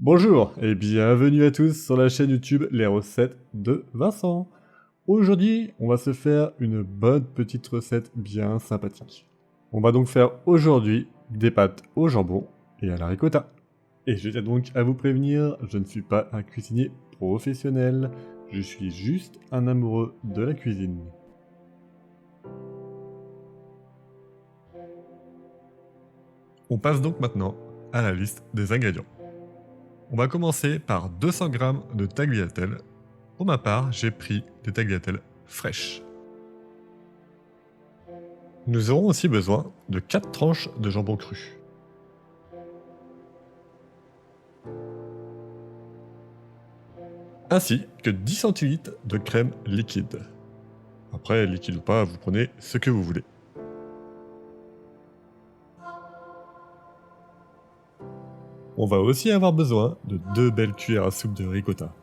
Bonjour et bienvenue à tous sur la chaîne YouTube Les Recettes de Vincent. Aujourd'hui, on va se faire une bonne petite recette bien sympathique. On va donc faire aujourd'hui des pâtes au jambon et à la ricotta. Et je tiens donc à vous prévenir, je ne suis pas un cuisinier professionnel, je suis juste un amoureux de la cuisine. On passe donc maintenant à la liste des ingrédients. On va commencer par 200 g de tagliatelle. Pour ma part, j'ai pris des tagliatelles fraîches. Nous aurons aussi besoin de 4 tranches de jambon cru. Ainsi que 10 centilitres de crème liquide. Après, liquide ou pas, vous prenez ce que vous voulez. On va aussi avoir besoin de 2 belles cuillères à soupe de ricotta.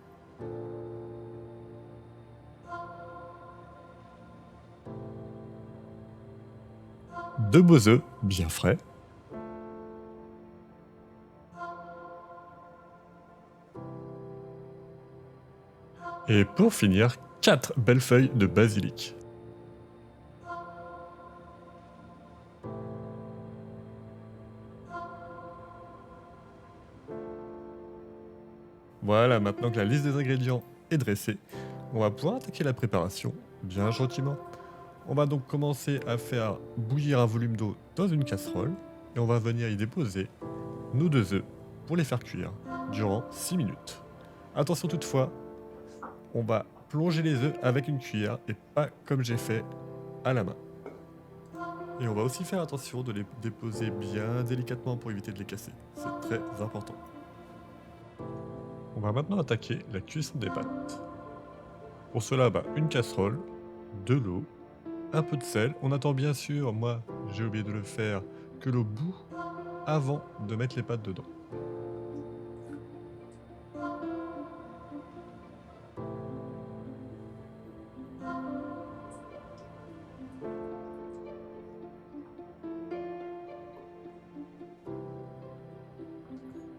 Deux beaux œufs bien frais. Et pour finir, 4 belles feuilles de basilic. Voilà, maintenant que la liste des ingrédients est dressée, on va pouvoir attaquer la préparation bien gentiment. On va donc commencer à faire bouillir un volume d'eau dans une casserole et on va venir y déposer nos 2 œufs pour les faire cuire durant 6 minutes. Attention toutefois, on va plonger les œufs avec une cuillère et pas comme j'ai fait à la main. Et on va aussi faire attention de les déposer bien délicatement pour éviter de les casser. C'est très important. On va maintenant attaquer la cuisson des pâtes. Pour cela, une casserole, de l'eau, un peu de sel. On attend bien sûr, moi j'ai oublié de le faire, que l'eau bout avant de mettre les pâtes dedans.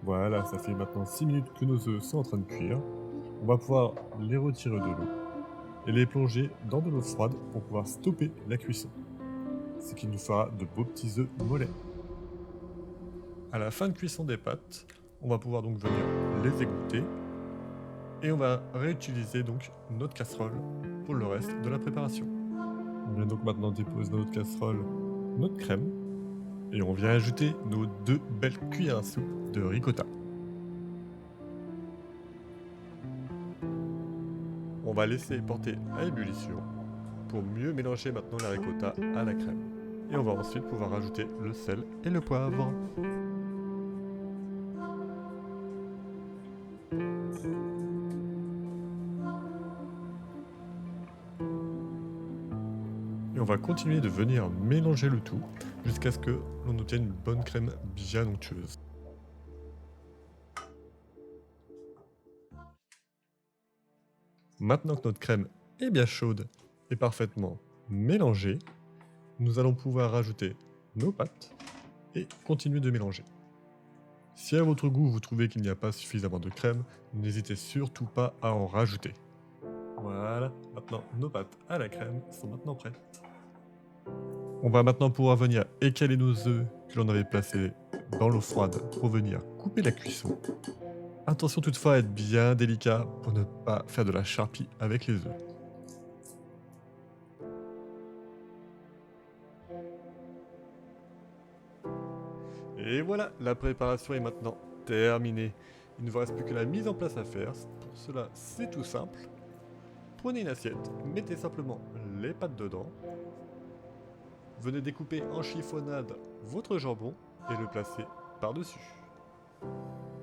Voilà, ça fait maintenant 6 minutes que nos œufs sont en train de cuire. On va pouvoir les retirer de l'eau et les plonger dans de l'eau froide pour pouvoir stopper la cuisson. Ce qui nous fera de beaux petits œufs mollets. À la fin de cuisson des pâtes, on va pouvoir donc venir les égoutter et on va réutiliser donc notre casserole pour le reste de la préparation. On vient donc maintenant déposer dans notre casserole notre crème et on vient ajouter nos 2 belles cuillères à soupe de ricotta. On va laisser porter à ébullition pour mieux mélanger maintenant la ricotta à la crème. Et on va ensuite pouvoir rajouter le sel et le poivre. Et on va continuer de venir mélanger le tout jusqu'à ce que l'on obtienne une bonne crème bien onctueuse. Maintenant que notre crème est bien chaude et parfaitement mélangée, nous allons pouvoir rajouter nos pâtes et continuer de mélanger. Si à votre goût vous trouvez qu'il n'y a pas suffisamment de crème, n'hésitez surtout pas à en rajouter. Voilà, maintenant nos pâtes à la crème sont maintenant prêtes. On va maintenant pouvoir venir écaler nos œufs que l'on avait placés dans l'eau froide pour venir couper la cuisson. Attention toutefois à être bien délicat pour ne pas faire de la charpie avec les œufs. Et voilà, la préparation est maintenant terminée. Il ne vous reste plus que la mise en place à faire. Pour cela, c'est tout simple. Prenez une assiette, mettez simplement les pâtes dedans. Venez découper en chiffonnade votre jambon et le placer par-dessus.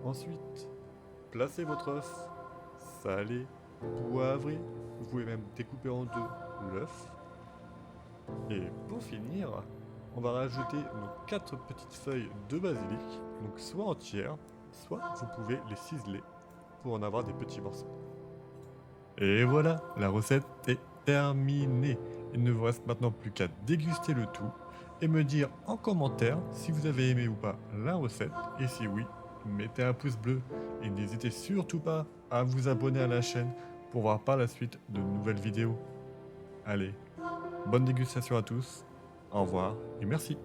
Ensuite, placez votre œuf salé, poivré. Vous pouvez même découper en deux l'œuf. Et pour finir, on va rajouter nos 4 petites feuilles de basilic, donc soit entières, soit vous pouvez les ciseler pour en avoir des petits morceaux. Et voilà, la recette est terminée. Il ne vous reste maintenant plus qu'à déguster le tout et me dire en commentaire si vous avez aimé ou pas la recette et si oui, mettez un pouce bleu et n'hésitez surtout pas à vous abonner à la chaîne pour voir par la suite de nouvelles vidéos. Allez, bonne dégustation à tous, au revoir et merci.